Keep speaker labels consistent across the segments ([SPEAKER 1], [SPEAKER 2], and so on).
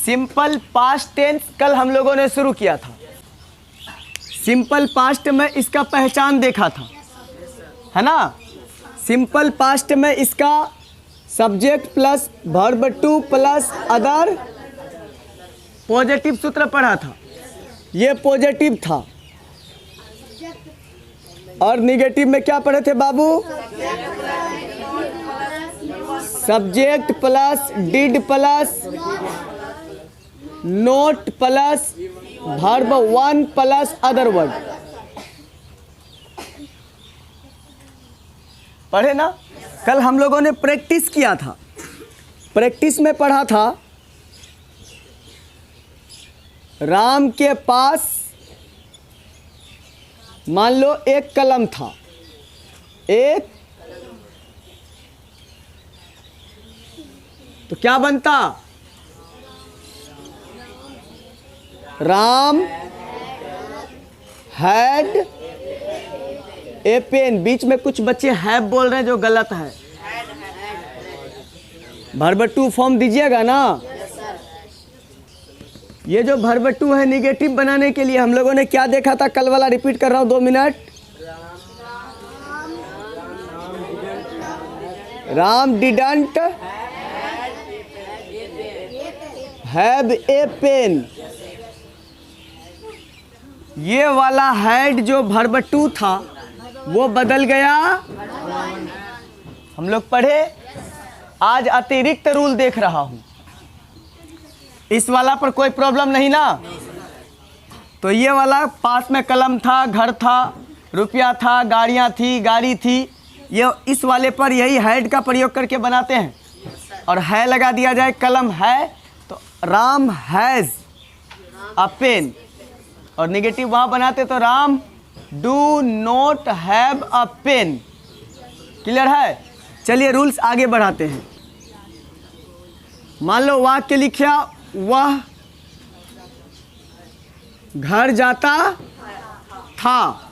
[SPEAKER 1] Simple past tense कल हम लोगों ने शुरू किया था। सिंपल पास्ट में इसका पहचान देखा था, है ना। सिंपल पास्ट में इसका subject plus verb two plus other positive सूत्र पढ़ा था। ये पॉजिटिव था। और निगेटिव में क्या पढ़े थे बाबू? Subject plus did plus not plus verb one plus other word पढ़े ना। कल हम लोगों ने प्रैक्टिस किया था। प्रैक्टिस में पढ़ा था राम के पास मान लो एक कलम था, एक तो क्या बनता? Ram had a pen. बीच में कुछ बच्चे हैव बोल रहे हैं जो गलत है। वर्ब टू फॉर्म दीजिएगा ना। ये जो वर्ब टू है निगेटिव बनाने के लिए हम लोगों ने क्या देखा था? कल वाला रिपीट कर रहा हूं 2 मिनट। Ram didn't have a pen. ये वाला हैड जो वर्ब टू था वो बदल गया। हम लोग पढ़े। आज अतिरिक्त रूल देख रहा हूं। इस वाला पर कोई प्रॉब्लम नहीं ना। तो ये वाला पास में कलम था, घर था, रुपया था, गाड़ियां थी, गाड़ी थी। ये इस वाले पर यही हैड का प्रयोग करके बनाते हैं। और है लगा दिया जाए, कलम है तो राम हैज़ अ पेन। और नेगेटिव वहाँ बनाते तो Ram do not have a pen. Clear है? चलिए रूल्स आगे बढ़ाते हैं। मान लो वाक्य लिखा, वह घर जाता था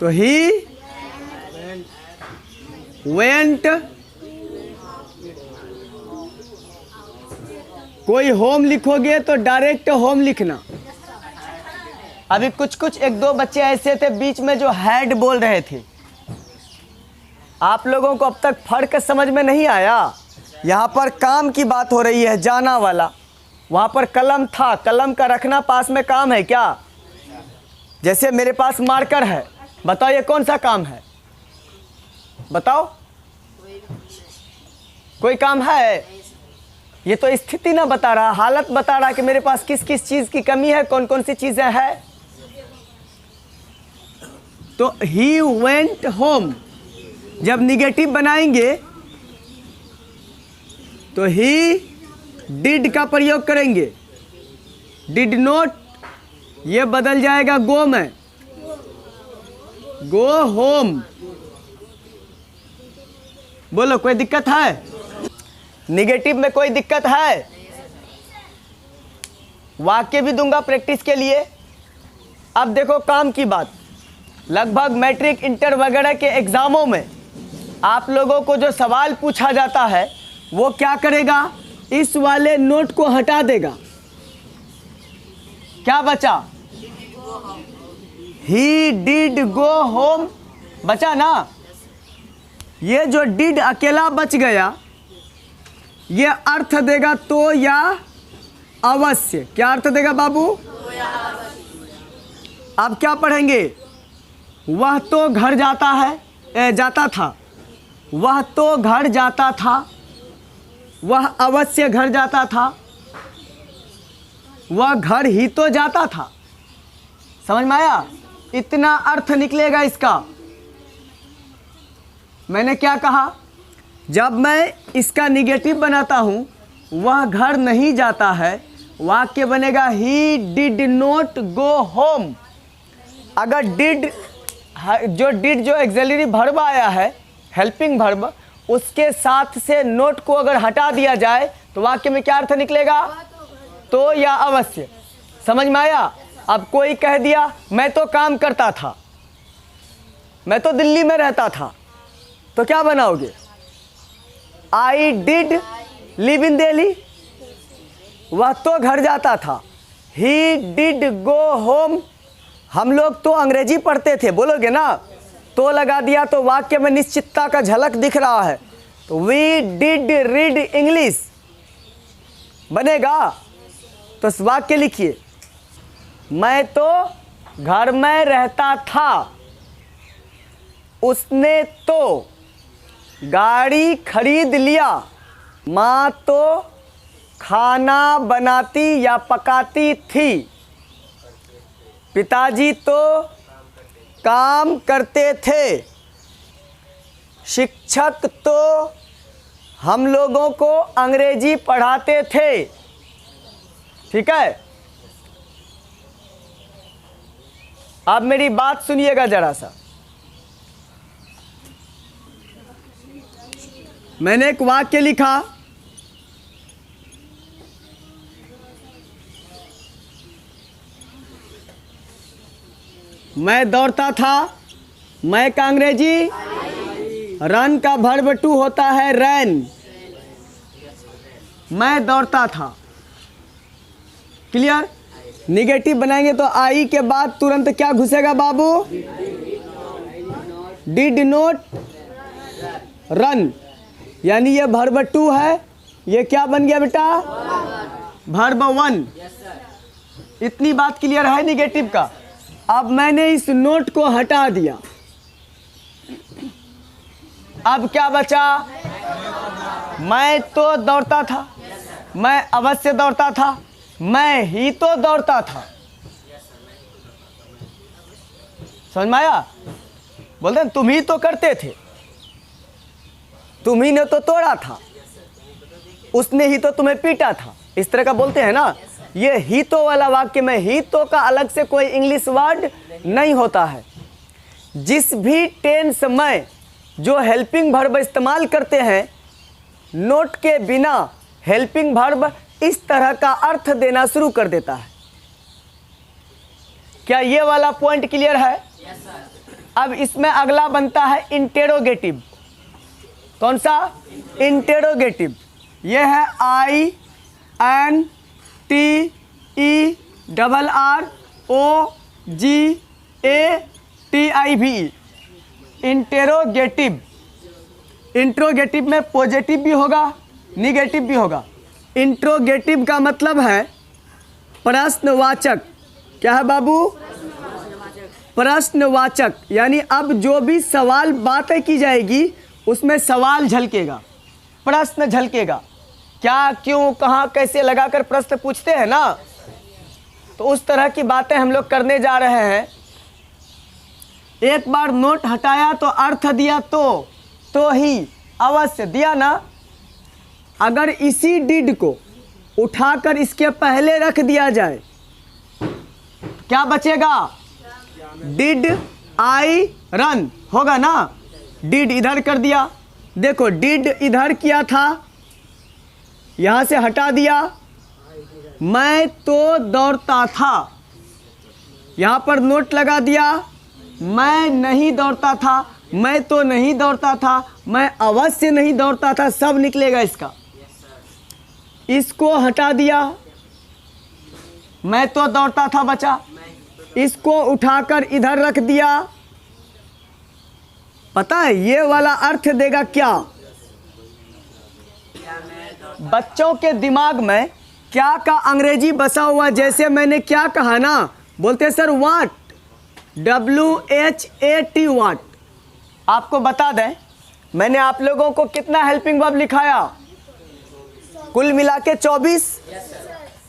[SPEAKER 1] तो ही वेंट। कोई होम लिखोगे तो डायरेक्ट होम लिखना। अभी कुछ एक दो बच्चे ऐसे थे बीच में जो हैड बोल रहे थे। आप लोगों को अब तक फर्क समझ में नहीं आया। यहाँ पर काम की बात हो रही है, जाना वाला। वहाँ पर कलम था, कलम का रखना पास में काम है क्या? जैसे मेरे पास मार्कर है, बताओ ये कौन सा काम है? बताओ, कोई काम है? ये तो स्थिति ना बता रहा, हालत बता रहा कि मेरे पास किस किस चीज़ की कमी है, कौन कौन सी चीज़ें हैं। तो ही वेंट होम जब निगेटिव बनाएंगे तो ही डिड का प्रयोग करेंगे। डिड नॉट ये बदल जाएगा गो में, गो होम। बोलो कोई दिक्कत है? निगेटिव में कोई दिक्कत है? वाक्य भी दूंगा प्रैक्टिस के लिए। अब देखो काम की बात। लगभग मैट्रिक इंटर वगैरह के एग्जामों में आप लोगों को जो सवाल पूछा जाता है वो क्या करेगा? इस वाले नोट को हटा देगा। क्या बचा? ही डिड गो होम बचा ना। ये जो डिड अकेला बच गया ये अर्थ देगा तो या अवश्य। क्या अर्थ देगा बाबू? अब क्या पढ़ेंगे? वह तो घर जाता है, जाता था। वह तो घर जाता था, वह अवश्य घर जाता था, वह घर ही तो जाता था। समझ में आया? इतना अर्थ निकलेगा इसका। मैंने क्या कहा? जब मैं इसका निगेटिव बनाता हूँ, वह घर नहीं जाता है, वाक्य बनेगा he did not go home. अगर डिड जो एक्सिलरी वर्ब आया है, हेल्पिंग वर्ब, उसके साथ से नोट को अगर हटा दिया जाए तो वाक्य में क्या अर्थ निकलेगा? तो या अवश्य। समझ में आया? अब कोई कह दिया मैं तो काम करता था, मैं तो दिल्ली में रहता था, तो क्या बनाओगे? I did live in Delhi, वह तो घर जाता था। ही डिड गो होम, हम लोग तो अंग्रेजी पढ़ते थे, बोलोगे ना, तो लगा दिया तो वाक्य में निश्चितता का झलक दिख रहा है। तो वी डिड रीड इंग्लिश बनेगा। तो इस वाक्य लिखिए, मैं तो घर में रहता था, उसने तो गाड़ी खरीद लिया, माँ तो खाना बनाती या पकाती थी, पिताजी तो काम करते थे, शिक्षक तो हम लोगों को अंग्रेजी पढ़ाते थे। ठीक है, अब मेरी बात सुनिएगा जरा सा। मैंने एक वाक्य लिखा, मैं दौड़ता था, मैं का अंग्रेजी, रन का वर्ब टू होता है रैन, मैं दौड़ता था। क्लियर? निगेटिव बनाएंगे तो आई के बाद तुरंत क्या घुसेगा बाबू? डिड नॉट रन, यानी ये वर्ब टू है, ये क्या बन गया बेटा? Verb one. इतनी बात क्लियर है निगेटिव का। अब मैंने इस नोट को हटा दिया, अब क्या बचा? मैं तो दौड़ता था, मैं अवश्य दौड़ता था, मैं ही तो दौड़ता था। समझ में आया? बोलते हैं तुम ही तो करते थे, तुम ही ने तो तोड़ा था, उसने ही तो तुम्हें पीटा था, इस तरह का बोलते हैं ना। ये ही तो वाला वाक्य में ही तो का अलग से कोई इंग्लिश वर्ड नहीं होता है। जिस भी टेंस में जो हेल्पिंग वर्ब इस्तेमाल करते हैं, नोट के बिना हेल्पिंग वर्ब इस तरह का अर्थ देना शुरू कर देता है। क्या ये वाला पॉइंट क्लियर है? अब इसमें अगला बनता है इंटेरोगेटिव। कौन सा? इंटेरोगेटिव। ये है INTERROGATIV, इंटेरोगेटिव। इंट्रोगेटिव में पॉजिटिव भी होगा, निगेटिव भी होगा। इंट्रोगेटिव का मतलब है प्रश्नवाचक। क्या है बाबू? प्रश्नवाचक, यानी अब जो भी सवाल बातें की जाएगी उसमें सवाल झलकेगा, प्रश्न झलकेगा। क्या, क्यों, कहाँ, कैसे लगाकर प्रश्न पूछते हैं ना, तो उस तरह की बातें हम लोग करने जा रहे हैं। एक बार नोट हटाया तो अर्थ दिया तो ही, अवश्य दिया ना। अगर इसी डिड को उठाकर इसके पहले रख दिया जाए क्या बचेगा? डिड आई रन होगा ना। डिड इधर कर दिया, देखो डिड इधर किया था, यहाँ से हटा दिया, मैं तो दौड़ता था, यहाँ पर नोट लगा दिया, मैं नहीं दौड़ता था, मैं तो नहीं दौड़ता था, मैं अवश्य नहीं दौड़ता था, सब निकलेगा इसका। इसको हटा दिया, मैं तो दौड़ता था बचा, इसको उठाकर इधर रख दिया। पता है ये वाला अर्थ देगा क्या? बच्चों के दिमाग में क्या का अंग्रेजी बसा हुआ। जैसे मैंने क्या कहा ना, बोलते सर वाट, WHAT वाट। आपको बता दें मैंने आप लोगों को कितना हेल्पिंग वर्ब लिखाया, कुल मिला के 24,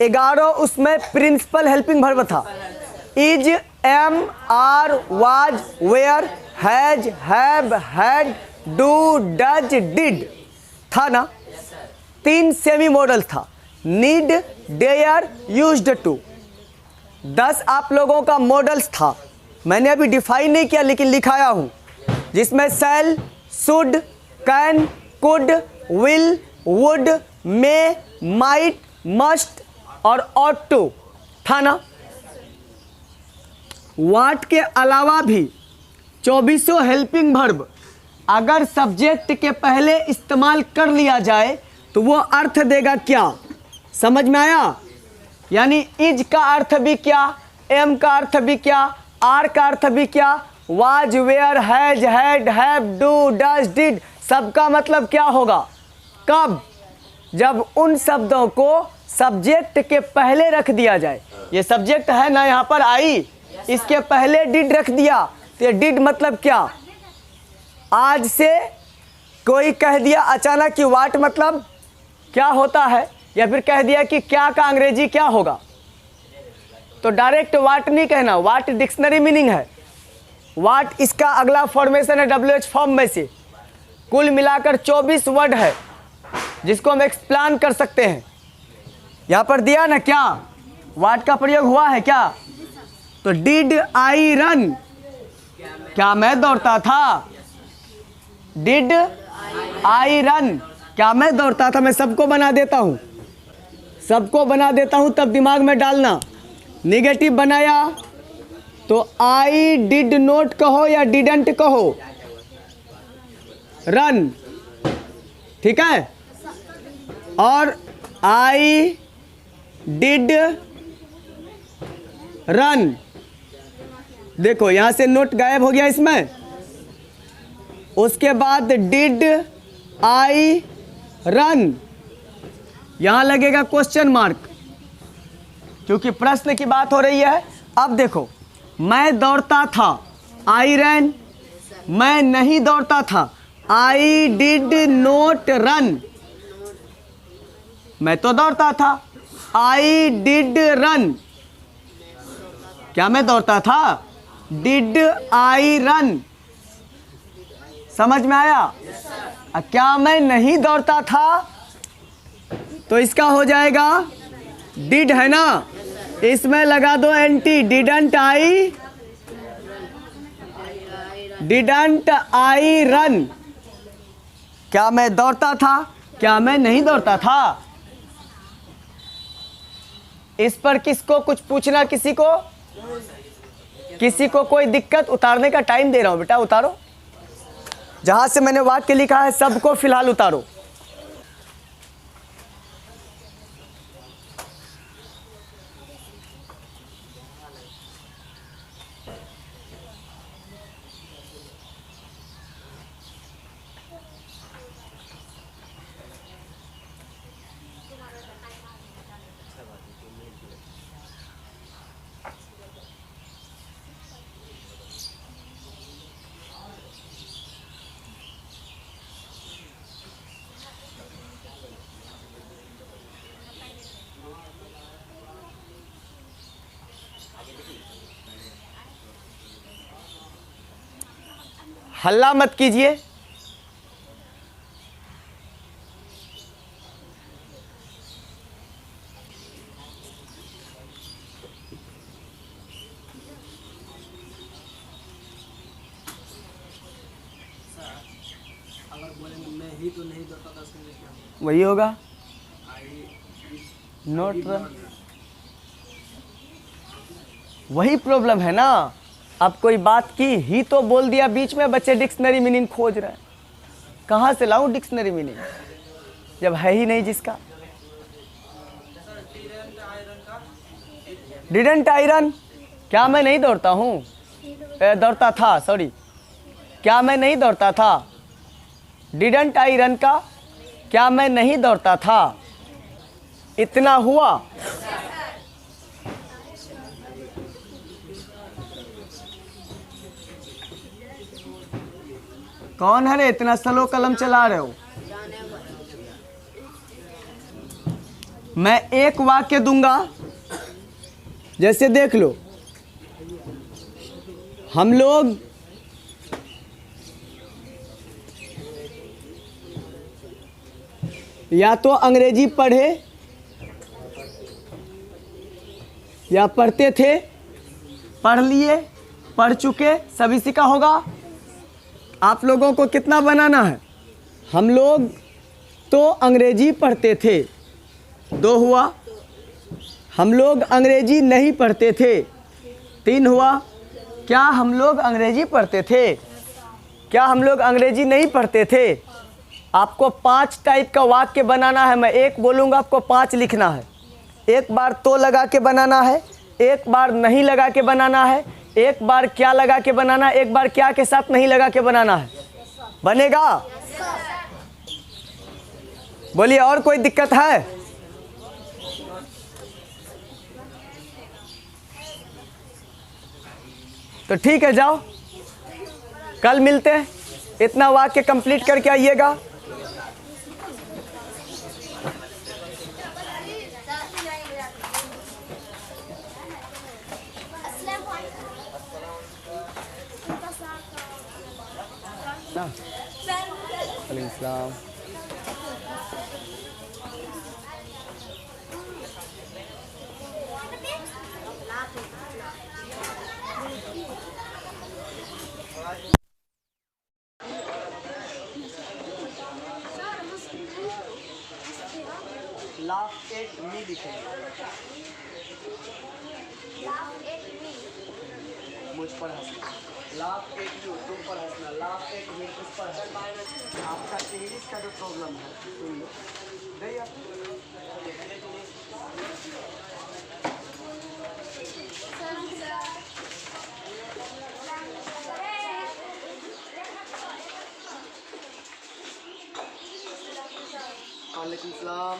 [SPEAKER 1] 11 उसमें प्रिंसिपल हेल्पिंग वर्ब था। Is, am, are, was, were, has, have, had, do, does, did था ना। 3 सेमी मॉडल था, नीड, डेयर, यूज्ड टू। 10 आप लोगों का मॉडल्स था, मैंने अभी डिफाइन नहीं किया लेकिन लिखाया हूँ, जिसमें shall, should, can, could, will, would, may, might, must और ऑट टू था ना। वाट के अलावा भी 24 हेल्पिंग वर्ब अगर सब्जेक्ट के पहले इस्तेमाल कर लिया जाए तो वो अर्थ देगा क्या, समझ में आया। यानी इज का अर्थ भी क्या, एम का अर्थ भी क्या, आर का अर्थ भी क्या, was, were, has, had, have, do, does, did, सबका मतलब क्या होगा, कब, जब उन शब्दों को सब्जेक्ट के पहले रख दिया जाए। ये सब्जेक्ट है ना यहाँ पर आई, इसके पहले डिड रख दिया, तो ये डिड मतलब क्या, आज से कोई कह दिया अचानक कि वाट मतलब क्या होता है, या फिर कह दिया कि क्या का अंग्रेजी क्या होगा, तो डायरेक्ट वाट नहीं कहना, वाट डिक्शनरी मीनिंग है। वाट इसका अगला फॉर्मेशन है WH फॉर्म में से, कुल मिलाकर 24 वर्ड है जिसको हम एक्सप्लेन कर सकते हैं। यहाँ पर दिया ना क्या, वाट का प्रयोग हुआ है क्या, तो डिड आई रन, क्या मैं दौड़ता था, डिड आई रन, क्या मैं दौड़ता था। मैं सबको बना देता हूँ, सबको बना देता हूँ, तब दिमाग में डालना। निगेटिव बनाया तो आई डिड नोट कहो या डिडंट कहो, रन, ठीक है। और आई डिड रन, देखो यहां से नोट गायब हो गया इसमें। उसके बाद डिड आई रन, यहां लगेगा क्वेश्चन मार्क क्योंकि प्रश्न की बात हो रही है। अब देखो, मैं दौड़ता था, आई रैन, मैं नहीं दौड़ता था, आई डिड नोट रन, मैं तो दौड़ता था, आई डिड रन, क्या मैं दौड़ता था, डिड आई रन, समझ में आया। क्या मैं नहीं दौड़ता था, तो इसका हो जाएगा डिड है ना, इसमें लगा दो एंटी, डिडंट आई रन, क्या मैं दौड़ता था, क्या मैं नहीं दौड़ता था। इस पर किसको कुछ पूछना, किसी को कोई दिक्कत, उतारने का टाइम दे रहा हूं बेटा, उतारो। जहां से मैंने वाक्य लिखा है सबको फिलहाल उतारो। हल्ला मत कीजिए, वही होगा नोट रन, वही प्रॉब्लम है ना। अब कोई बात की ही तो बोल दिया बीच में, बच्चे डिक्शनरी मीनिंग खोज रहे हैं, कहाँ से लाऊं डिक्शनरी मीनिंग जब है ही नहीं जिसका। डिडंट आई रन, क्या मैं नहीं दौड़ता हूँ, दौड़ता था, सॉरी, क्या मैं नहीं दौड़ता था। डिडंट आई रन का क्या मैं नहीं दौड़ता था, इतना हुआ। कौन है रे, इतना स्लो कलम चला रहे हो। मैं एक वाक्य दूंगा, जैसे देख लो, हम लोग या तो अंग्रेजी पढ़े या पढ़ते थे, पढ़ लिए, पढ़ चुके, सभी सीखा होगा। आप लोगों को कितना बनाना है, हम लोग तो अंग्रेजी पढ़ते थे, 2 हुआ। हम लोग अंग्रेजी नहीं पढ़ते थे, 3 हुआ। क्या हम लोग अंग्रेजी पढ़ते थे, क्या हम लोग अंग्रेजी नहीं पढ़ते थे, आपको 5 टाइप का वाक्य बनाना है। मैं एक बोलूँगा, आपको 5 लिखना है। एक बार तो लगा के बनाना है, एक बार नहीं लगा के बनाना है, एक बार क्या लगा के बनाना है, एक बार क्या के साथ नहीं लगा के बनाना है। बनेगा? बोलिए, और कोई दिक्कत है? तो ठीक है, जाओ, कल मिलते हैं। इतना वाक्य कंप्लीट करके आइएगा। वालेकुम। लाफ एट मी लिखेंगे। मुझ पर हंसना। लाफ एट यू, तुम पर हंसना। लाफ एट मी, उस पर हंसना। आपका इंग्लिश का जो प्रॉब्लम है, सुन लो। नहीं आप वालेकुम सलाम।